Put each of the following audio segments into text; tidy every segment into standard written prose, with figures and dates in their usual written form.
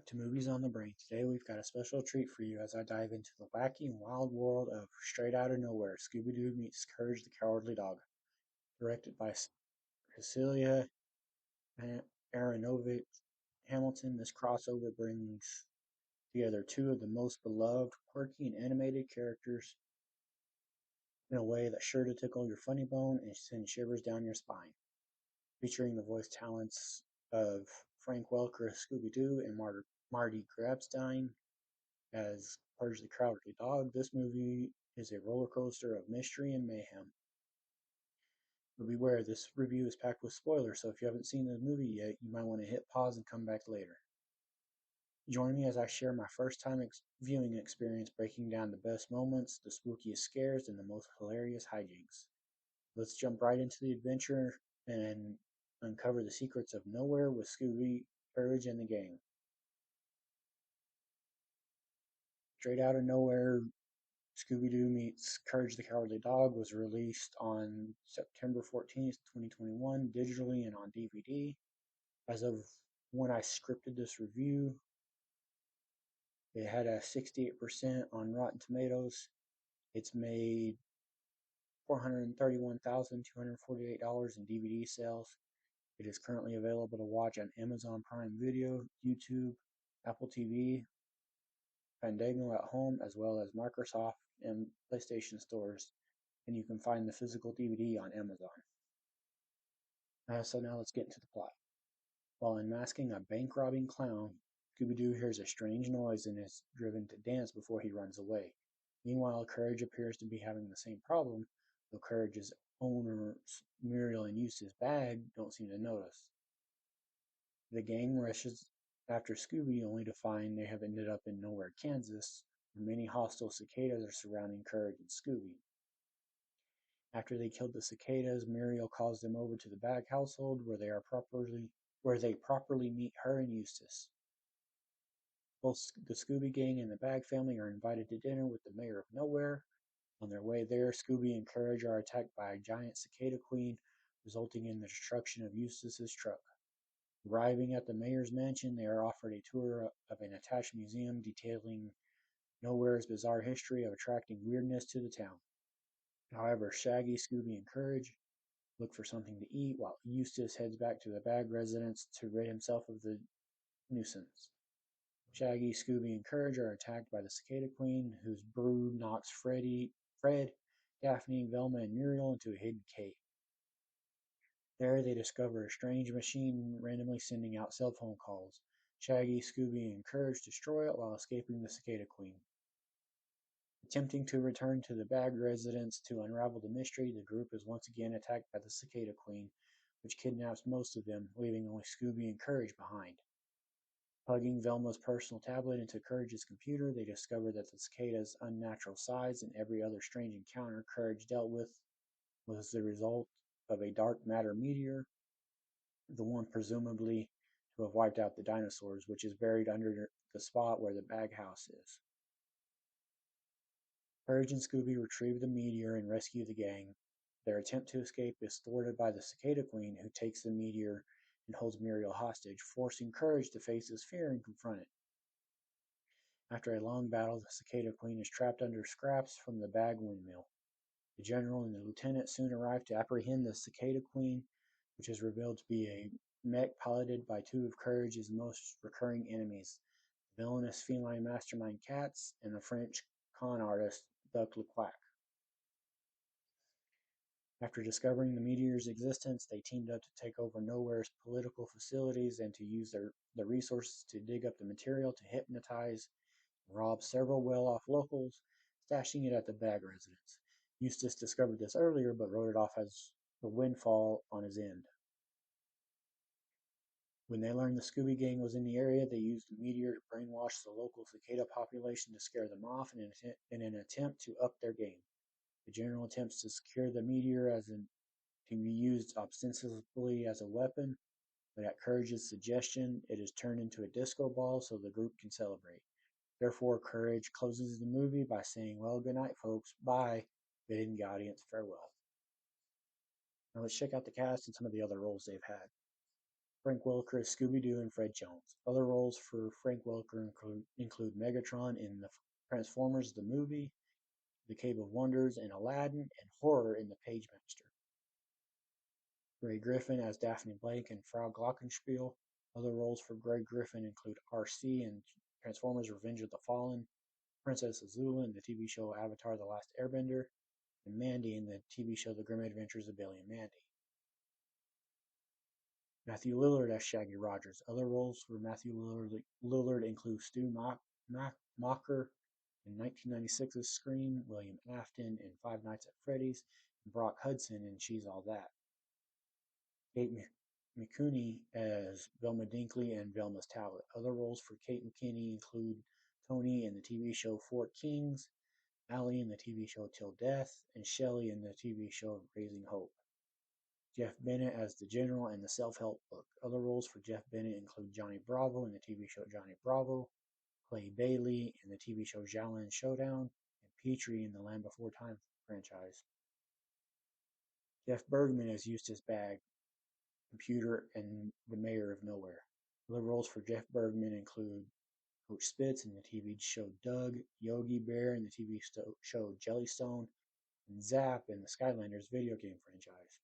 back to Movies on the Brain. Today we've got a special treat for you as I dive into the wacky and wild world of Straight Outta Nowhere, Scooby-Doo meets Courage the Cowardly Dog. Directed by Cecilia Aronovich Hamilton, this crossover brings together two of the most beloved, quirky, and animated characters in a way that's sure to tickle your funny bone and send shivers down your spine. Featuring the voice talents of Frank Welker as Scooby-Doo and Marty Grabstein as Purge the Cowardly Dog, this movie is a roller coaster of mystery and mayhem. But beware, this review is packed with spoilers, so if you haven't seen the movie yet, you might want to hit pause and come back later. Join me as I share my first time viewing experience, breaking down the best moments, the spookiest scares, and the most hilarious hijinks. Let's jump right into the adventure and uncover the secrets of Nowhere with Scooby, Courage, and the gang. Straight Outta Nowhere, Scooby-Doo meets Courage the Cowardly Dog was released on September 14th, 2021, digitally and on DVD. As of when I scripted this review, it had a 68% on Rotten Tomatoes. It's made $431,248 in DVD sales. It is currently available to watch on Amazon Prime Video, YouTube, Apple TV, Fandango at home, as well as Microsoft and PlayStation stores, and you can find the physical DVD on Amazon. So now let's get into the plot. While unmasking a bank-robbing clown, Scooby-Doo hears a strange noise and is driven to dance before he runs away. Meanwhile, Courage appears to be having the same problem, though Courage's owners, Muriel and Eustace Bag, don't seem to notice. The gang rushes after Scooby only to find they have ended up in Nowhere, Kansas, where many hostile cicadas are surrounding Courage and Scooby. After they killed the cicadas, Muriel calls them over to the Bag household where they properly meet her and Eustace. Both the Scooby Gang and the Bag family are invited to dinner with the mayor of Nowhere. On their way there, Scooby and Courage are attacked by a giant cicada queen, resulting in the destruction of Eustace's truck. Arriving at the mayor's mansion, they are offered a tour of an attached museum detailing Nowhere's bizarre history of attracting weirdness to the town. However, Shaggy, Scooby, and Courage look for something to eat, while Eustace heads back to the Bag residence to rid himself of the nuisance. Shaggy, Scooby, and Courage are attacked by the Cicada Queen, whose brood knocks Fred, Daphne, Velma, and Muriel into a hidden cave. There, they discover a strange machine randomly sending out cell phone calls. Shaggy, Scooby, and Courage destroy it while escaping the Cicada Queen. Attempting to return to the Bag residence to unravel the mystery, the group is once again attacked by the Cicada Queen, which kidnaps most of them, leaving only Scooby and Courage behind. Plugging Velma's personal tablet into Courage's computer, they discover that the cicada's unnatural size and every other strange encounter Courage dealt with was the result of a dark matter meteor, the one presumably to have wiped out the dinosaurs, which is buried under the spot where the Bag house is. Courage and Scooby retrieve the meteor and rescue the gang. Their attempt to escape is thwarted by the Cicada Queen, who takes the meteor and holds Muriel hostage, forcing Courage to face his fear and confront it. After a long battle, the Cicada Queen is trapped under scraps from the Bag windmill. The general and the lieutenant soon arrive to apprehend the Cicada Queen, which is revealed to be a mech piloted by two of Courage's most recurring enemies, the villainous feline mastermind Cats and the French con artist Duck LeQuack. After discovering the meteor's existence, they teamed up to take over Nowhere's political facilities and to use the resources to dig up the material to hypnotize and rob several well-off locals, stashing it at the Bag residence. Eustace discovered this earlier, but wrote it off as a windfall on his end. When they learned the Scooby Gang was in the area, they used the meteor to brainwash the local cicada population to scare them off in an attempt to up their game. The general attempts to secure the meteor to be used ostensibly as a weapon, but at Courage's suggestion, it is turned into a disco ball so the group can celebrate. Therefore, Courage closes the movie by saying, "Well, good night, folks. Bye," bidding the audience farewell. Now let's check out the cast and some of the other roles they've had. Frank Welker as Scooby-Doo and Fred Jones. Other roles for Frank Welker include Megatron in the Transformers the movie, The Cave of Wonders and Aladdin, and horror in The Page Master. Grey Griffin as Daphne Blake and Frau Glockenspiel. Other roles for Grey Griffin include RC in Transformers Revenge of the Fallen, Princess Azula in the TV show Avatar The Last Airbender, and Mandy in the TV show The Grim Adventures of Billy and Mandy. Matthew Lillard as Shaggy Rogers. Other roles for Matthew Lillard include Stu Macher in 1996's Scream, William Afton in Five Nights at Freddy's, and Brock Hudson in She's All That. Kate McCooney as Velma Dinkley and Velma's Talbot. Other roles for Kate McKinney include Tony in the TV show Fort Kings, Allie in the TV show Till Death, and Shelley in the TV show Raising Hope. Jeff Bennett as the General in the Self-Help book. Other roles for Jeff Bennett include Johnny Bravo in the TV show Johnny Bravo, Clay Bailey in the TV show Xiaolin Showdown, and Petrie in the Land Before Time franchise. Jeff Bergman as Eustace Bagg, Computer, and the Mayor of Nowhere. Other roles for Jeff Bergman include Coach Spitz in the TV show Doug, Yogi Bear in the TV show Jellystone, and Zap in the Skylanders video game franchise.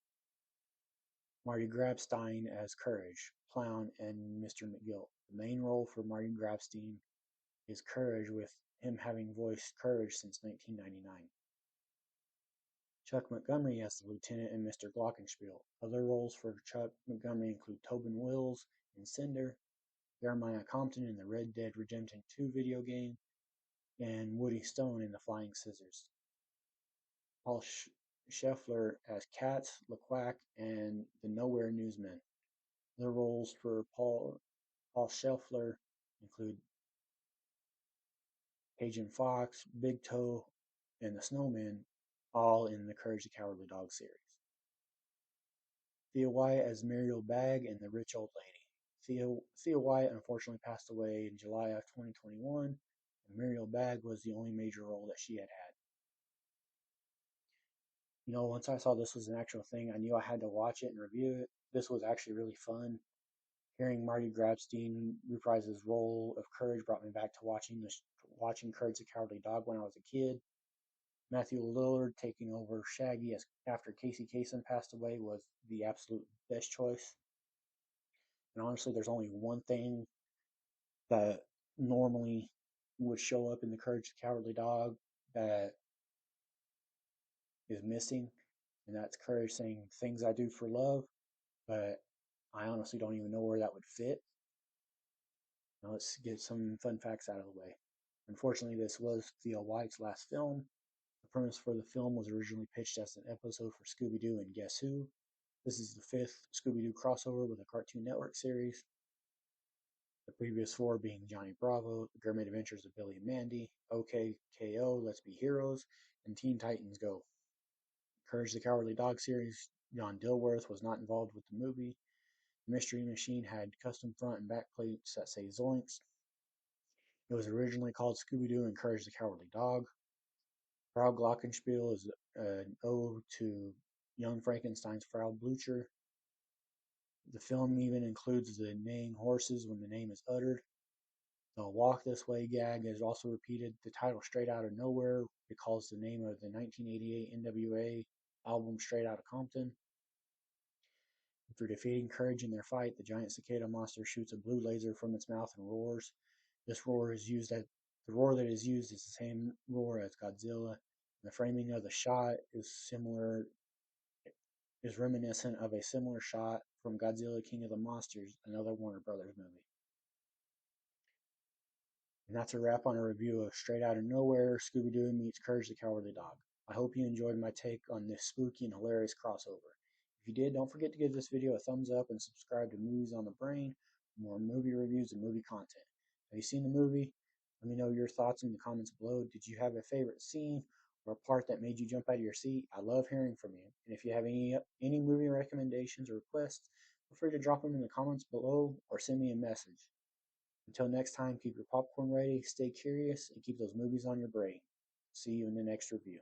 Marty Grabstein as Courage, Clown, and Mr. McGill. The main role for Marty Grabstein is Courage, with him having voiced Courage since 1999. Chuck Montgomery as the Lieutenant and Mr. Glockenspiel. Other roles for Chuck Montgomery include Tobin Wills in Cinder, Jeremiah Compton in the Red Dead Redemption 2 video game, and Woody Stone in The Flying Scissors. Paul Scheffler as Katz, LeQuack, and the Nowhere Newsman. Other roles for Paul Scheffler include Cajun Fox, Big Toe, and the Snowman, all in the Courage the Cowardly Dog series. Thea Wyatt as Muriel Bagg and the Rich Old Lady. Thea Wyatt unfortunately passed away in July of 2021, and Muriel Bagg was the only major role that she had had. Once I saw this was an actual thing, I knew I had to watch it and review it. This was actually really fun. Hearing Marty Grabstein reprise his role of Courage brought me back to watching Courage the Cowardly Dog when I was a kid. Matthew Lillard taking over Shaggy after Casey Kasem passed away was the absolute best choice. And honestly, there's only one thing that normally would show up in the Courage the Cowardly Dog that is missing, and that's Courage saying things I do for love, but I honestly don't even know where that would fit. Now let's get some fun facts out of the way. Unfortunately, this was Thea Wyatt's last film. The premise for the film was originally pitched as an episode for Scooby-Doo and Guess Who. This is the 5th Scooby-Doo crossover with a Cartoon Network series. The previous 4 being Johnny Bravo, The Grim Adventures of Billy and Mandy, OK KO, Let's Be Heroes, and Teen Titans Go. Courage the Cowardly Dog series, John Dilworth was not involved with the movie. The Mystery Machine had custom front and back plates that say Zoinks. It was originally called Scooby-Doo and Courage the Cowardly Dog. Frau Glockenspiel is an ode to Young Frankenstein's Frau Blucher. The film even includes the neighing horses when the name is uttered. The Walk This Way gag is also repeated. The title Straight Outta Nowhere recalls the name of the 1988 NWA album Straight Outta Compton. After defeating Courage in their fight, the giant cicada monster shoots a blue laser from its mouth and roars. The roar that is used is the same roar as Godzilla. The framing of the shot is reminiscent of a similar shot from Godzilla King of the Monsters, another Warner Brothers movie. And that's a wrap on a review of Straight Outta Nowhere, Scooby-Doo meets Courage the Cowardly Dog. I hope you enjoyed my take on this spooky and hilarious crossover. If you did, don't forget to give this video a thumbs up and subscribe to Movies on the Brain for more movie reviews and movie content. Have you seen the movie? Let me know your thoughts in the comments below. Did you have a favorite scene or a part that made you jump out of your seat? I love hearing from you. And if you have any movie recommendations or requests, feel free to drop them in the comments below or send me a message. Until next time, keep your popcorn ready, stay curious, and keep those movies on your brain. See you in the next review.